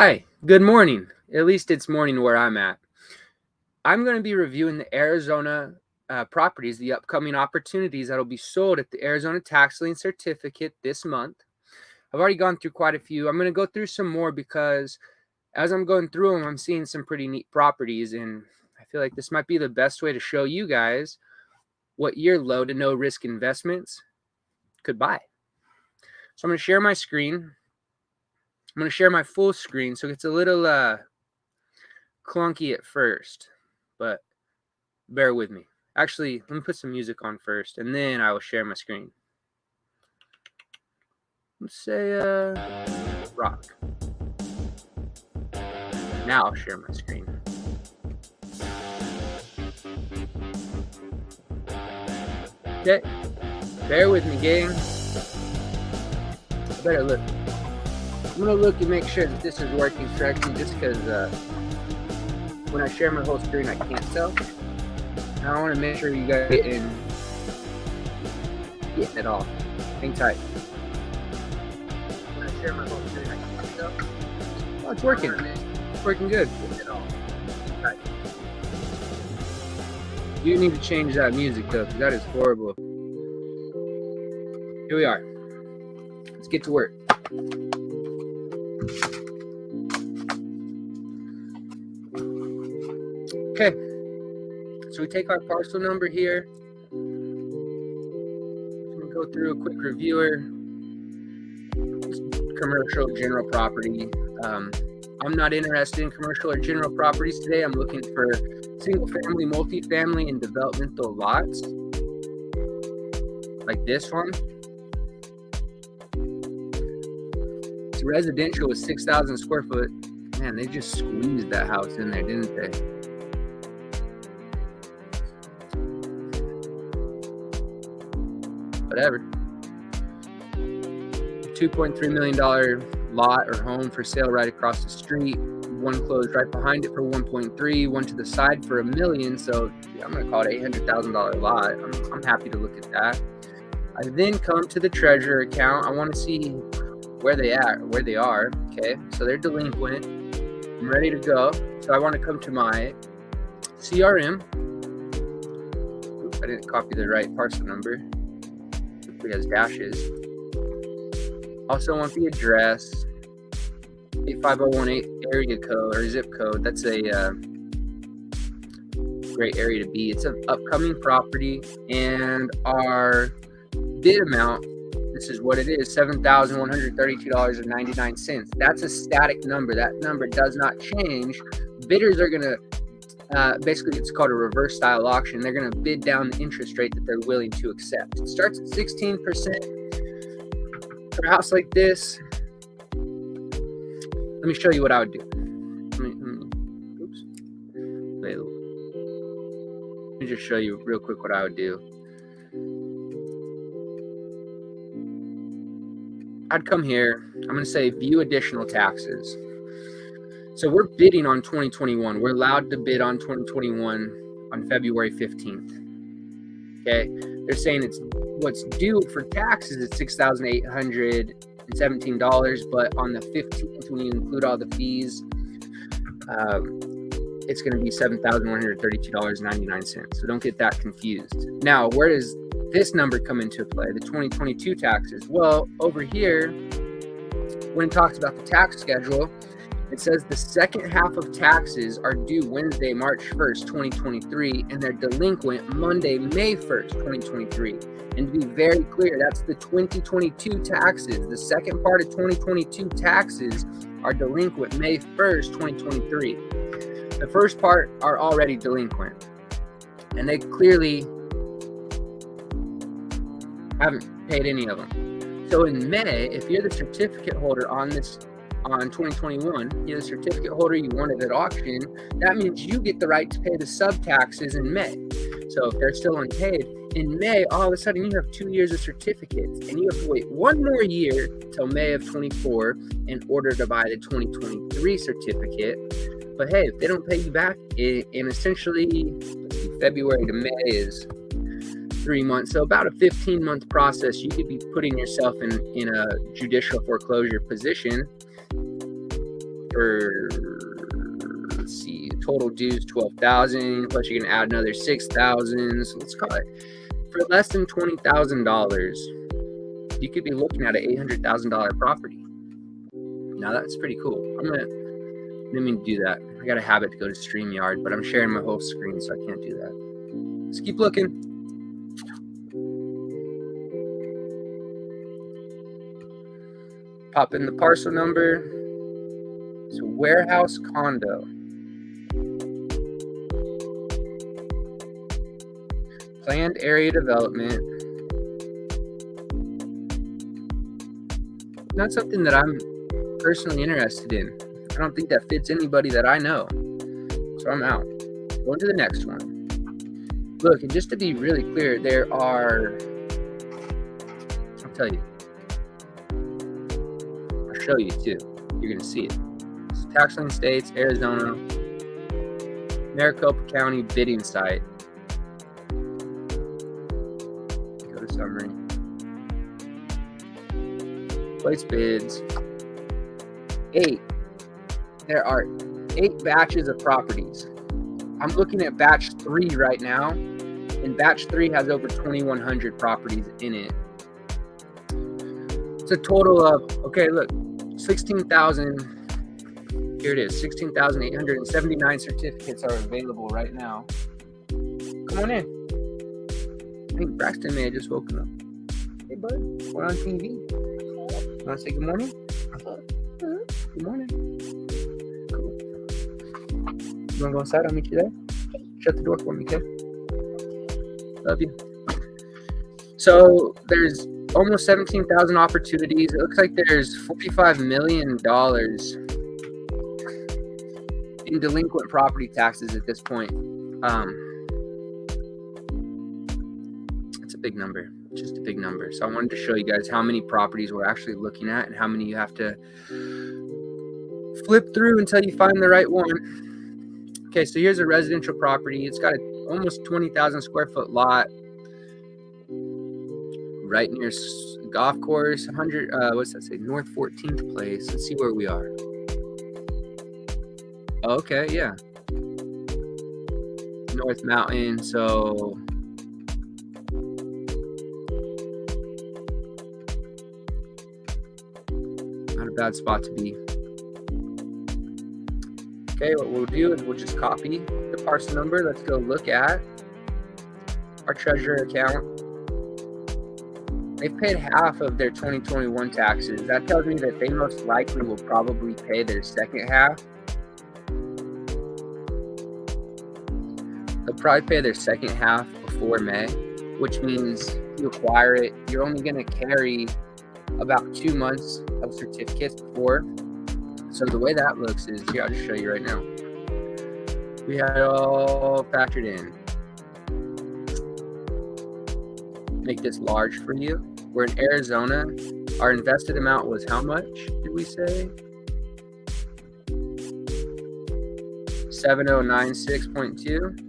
Hi, good morning. At least it's morning where I'm at. I'm going to be reviewing the Arizona properties, the upcoming opportunities that will be sold at the Arizona Tax Lien Certificate this month. I've already gone through quite a few. I'm going to go through some more because as I'm going through them, I'm seeing some pretty neat properties, and I feel like this might be the best way to show you guys what your low to no risk investments could buy. So I'm going to share my screen. I'm going to share my full screen, so it's a little clunky at first, but bear with me. Actually, let me put some music on first, and then I will share my screen. Let's say rock. Now I'll share my screen. Okay, bear with me, gang. I better look. I'm gonna look and make sure that this is working correctly, just because when I share my whole screen, I can't tell. I want to make sure you guys are getting it all. Hang tight. When I share my whole screen, I can't tell. Oh, it's working. It's working good. It all. Right. You need to change that music though, because that is horrible. Here we are. Let's get to work. Okay. So we take our parcel number here. I'm going to go through a quick reviewer. Commercial general property. I'm not interested in commercial or general properties today. I'm looking for single family, multifamily, and developmental lots. Like this one. It's residential with 6,000 square foot. Man, they just squeezed that house in there, didn't they? Whatever. $2.3 million lot or home for sale right across the street. One closed right behind it for 1.3, one to the side for $1 million. So yeah, I'm gonna call it $800,000 lot. I'm happy to look at that. I then come to the treasurer account. I want to see where they are. Okay, so they're delinquent. I'm ready to go. So I want to come to my CRM. Oops, I didn't copy the right parcel number. It has dashes. Also want the address, 85018 area code or zip code. That's a great area to be. It's an upcoming property, and our bid amount, this is what it is, $7,132.99. That's a static number. That number does not change. Bidders are going to basically, it's called a reverse style auction. They're going to bid down the interest rate that they're willing to accept. It starts at 16%. For a house like this, let me show you what I would do. Let me just show you real quick what I would do. I'd come here. I'm going to say view additional taxes. So we're bidding on 2021. We're allowed to bid on 2021 on February 15th. Okay. They're saying it's what's due for taxes is $6,817, but on the 15th, when you include all the fees, it's going to be $7,132.99. So don't get that confused. Now, where does this number come into play? The 2022 taxes. Well, over here, when it talks about the tax schedule, it says the second half of taxes are due Wednesday, March 1st, 2023, and they're delinquent Monday, May 1st, 2023. And to be very clear, that's the 2022 taxes. The second part of 2022 taxes are delinquent May 1st, 2023. The first part are already delinquent, and they clearly haven't paid any of them. So in May, if you're the certificate holder on 2021, you're the certificate holder, you won it at auction, that means you get the right to pay the sub taxes in May. So if they're still unpaid, in May, all of a sudden you have 2 years of certificates, and you have to wait one more year till May of 24 in order to buy the 2023 certificate. But hey, if they don't pay you back, and essentially February to May is 3 months, so about a 15-month process, you could be putting yourself in a judicial foreclosure position. for, let's see, total dues $12,000, plus you're gonna add another $6,000. So let's call it for less than $20,000, you could be looking at an $800,000 property. Now that's pretty cool. Let me do that. I got a habit to go to StreamYard, but I'm sharing my whole screen, so I can't do that. Let's keep looking. Pop in the parcel number. So warehouse condo. Planned area development. Not something that I'm personally interested in. I don't think that fits anybody that I know. So I'm out. Going to the next one. Look, and just to be really clear, there are, I'll tell you. I'll show you too. You're going to see it. It's Tax Lien States, Arizona, Maricopa County bidding site. Go to summary. Place bids. 8. There are 8 batches of properties. I'm looking at batch 3 right now, and batch 3 has over 2,100 properties in it. It's a total of, okay, look, 16,000. Here it is, 16,879 certificates are available right now. Come on in. I think Braxton may have just woken up. Hey, bud, we're on TV. You want to say good morning? Good morning. Cool. You want to go inside? I'll meet you there. Shut the door for me, okay? Love you. So there's almost 17,000 opportunities. It looks like there's $45 million in delinquent property taxes at this point. It's a big number. Just a big number. So I wanted to show you guys how many properties we're actually looking at and how many you have to flip through until you find the right one. Okay, so here's a residential property. It's got a almost 20,000 square foot lot right near golf course. 100. What's that say? North 14th Place. Let's see where we are. Okay, yeah. North Mountain. So not a bad spot to be. Okay, what we'll do is we'll just copy the parcel number. Let's go look at our treasurer account. They've paid half of their 2021 taxes. That tells me that they most likely will probably pay their second half. They'll probably pay their second half before May, which means you acquire it, you're only going to carry about 2 months of certificates before. So the way that looks is, here, I'll just show you right now. We had it all factored in. Make this large for you. We're in Arizona. Our invested amount was how much, did we say? 7096.2.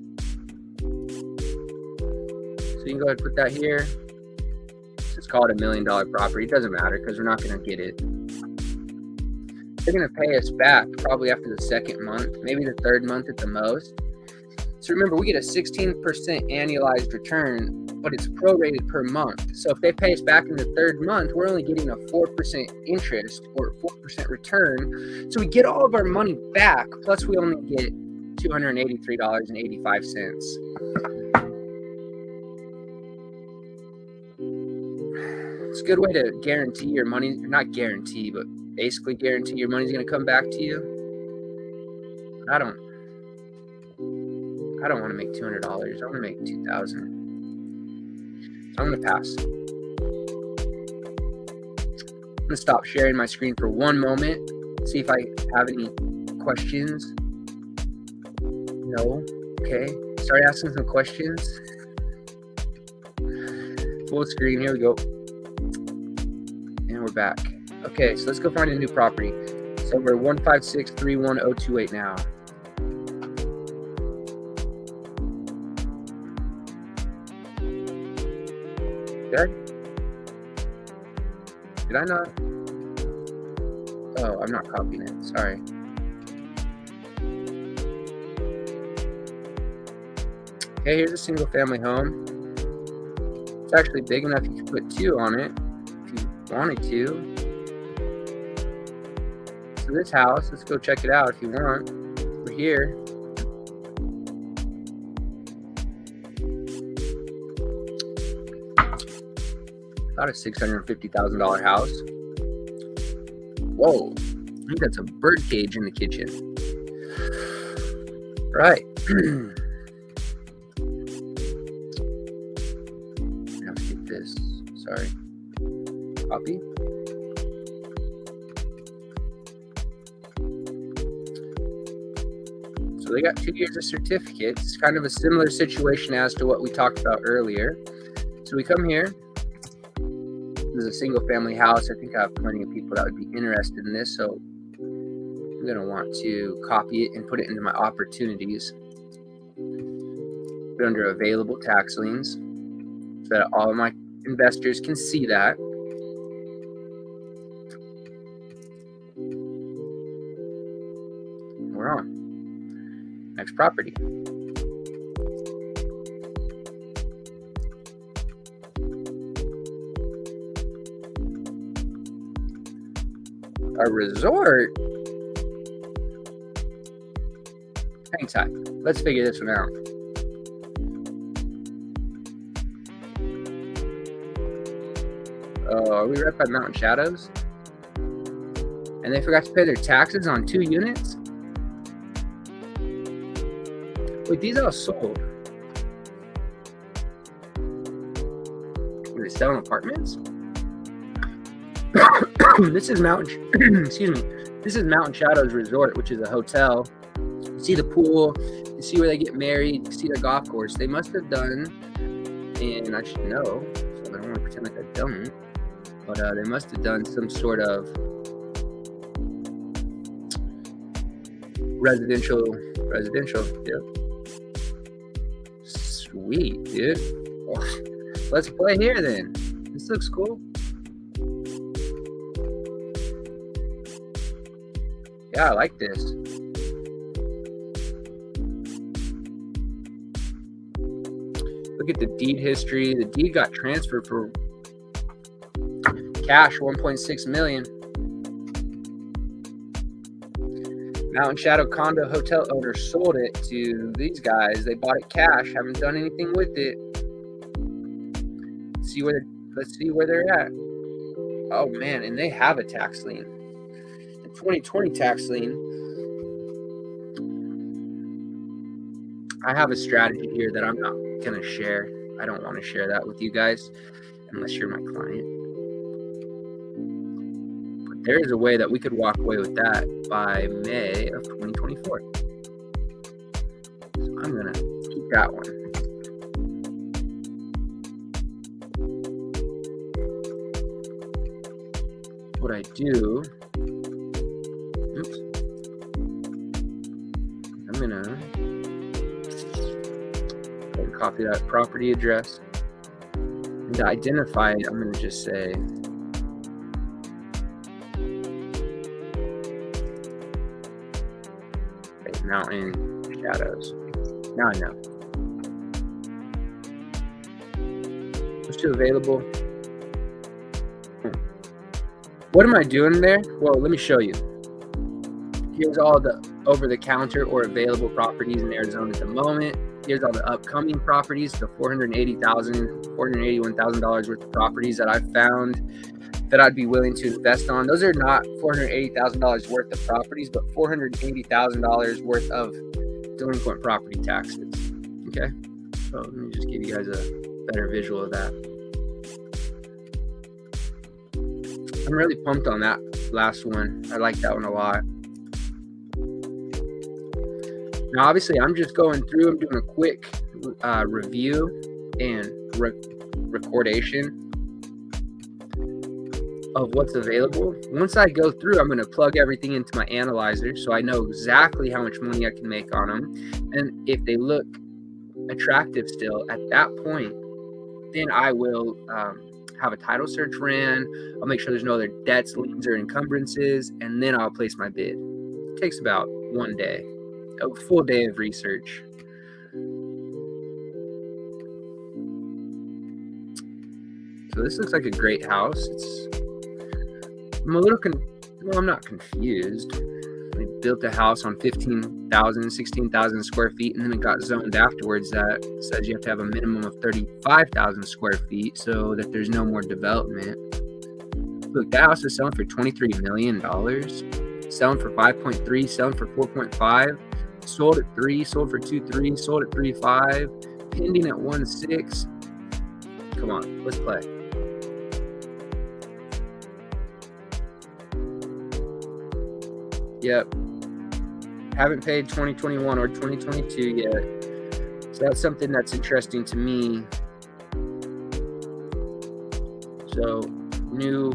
So you can go ahead and put that here. Let's call it $1 million property. It doesn't matter because we're not going to get it. They're going to pay us back probably after the second month, maybe the third month at the most. So remember, we get a 16% annualized return, but it's prorated per month. So if they pay us back in the third month, we're only getting a 4% interest or 4% return. So we get all of our money back, plus we only get $283.85. It's a good way to guarantee your money, not guarantee, but basically guarantee your money's going to come back to you. I don't want to make $200. I want to make $2,000. So I'm going to pass. I'm going to stop sharing my screen for one moment. See if I have any questions. No. Okay. Start asking some questions. Full screen. Here we go. And we're back. Okay, so let's go find a new property. So we're 156310228 now. Good. Did I not? Oh, I'm not copying it. Sorry. Okay, here's a single family home. It's actually big enough you could put 2 on it if you wanted to. So this house, let's go check it out if you want. We're here. About a $650,000 house. Whoa, I think that's a bird cage in the kitchen. Right. I have to get this. Sorry. Copy. So they got 2 years of certificates. It's kind of a similar situation as to what we talked about earlier. So we come here. This is a single family house. I think I have plenty of people that would be interested in this. So I'm going to want to copy it and put it into my opportunities. Put it under available tax liens so that all of my investors can see that. We're on. Next property. A resort? Hang tight. Let's figure this one out. Are we right by Mountain Shadows? And they forgot to pay their taxes on 2 units? Wait, these all sold. Are they selling apartments? This is excuse me. This is Mountain Shadows Resort, which is a hotel. You see the pool, you see where they get married, you see their golf course. They must have done, and I should know, so I don't want to pretend like I don't, but they must have done some sort of residential, yep. Sweet, dude. Oh, let's play here then. This looks cool. Yeah, I like this. Look at the deed history. The deed got transferred for cash, $1.6 million. Mountain Shadow condo hotel owner sold it to these guys. They bought it cash, haven't done anything with it. Let's see where they're at. Oh man, and they have a tax lien. 2020 tax lien. I have a strategy here that I'm not going to share. I don't want to share that with you guys unless you're my client. But there is a way that we could walk away with that by May of 2024. So I'm going to keep that one. What I do, I'm gonna copy that property address, and to identify it, I'm gonna just say Mountain Shadows. Now I know. Those 2 available. What am I doing there? Well, let me show you. Here's all the over-the-counter or available properties in Arizona at the moment. Here's all the upcoming properties, the $481,000 worth of properties that I've found that I'd be willing to invest on. Those are not $480,000 worth of properties, but $480,000 worth of delinquent property taxes. Okay, so let me just give you guys a better visual of that. I'm really pumped on that last one. I like that one a lot. Now, obviously, I'm just going through. I'm doing a quick review and recordation of what's available. Once I go through, I'm going to plug everything into my analyzer so I know exactly how much money I can make on them. And if they look attractive still at that point, then I will have a title search ran. I'll make sure there's no other debts, liens, or encumbrances, and then I'll place my bid. It takes about 1 day, a full day of research. So this looks like a great house. I'm a little I'm not confused. They built a house on 15,000, 16,000 square feet, and then it got zoned afterwards that says you have to have a minimum of 35,000 square feet so that there's no more development. Look, that house is selling for $23 million, selling for 5.3, selling for 4.5, sold at 3, sold for 2.3, sold at 3.5, pending at 1.6. Come on, let's play. Yep. Haven't paid 2021 or 2022 yet. So that's something that's interesting to me. So, new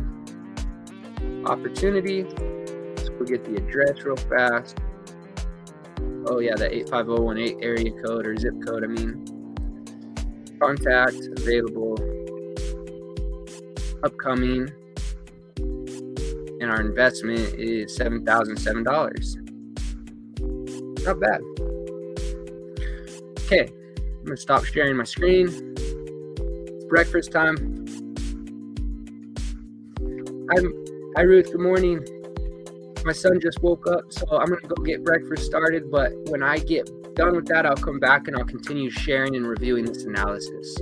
opportunity. Let's go get the address real fast. Oh yeah, the 85018 area code or zip code, I mean. Contact, available, upcoming. And our investment is $7,007. Not bad. Okay, I'm gonna stop sharing my screen. It's breakfast time. Hi Ruth, good morning. My son just woke up, so I'm gonna go get breakfast started, but when I get done with that, I'll come back and I'll continue sharing and reviewing this analysis.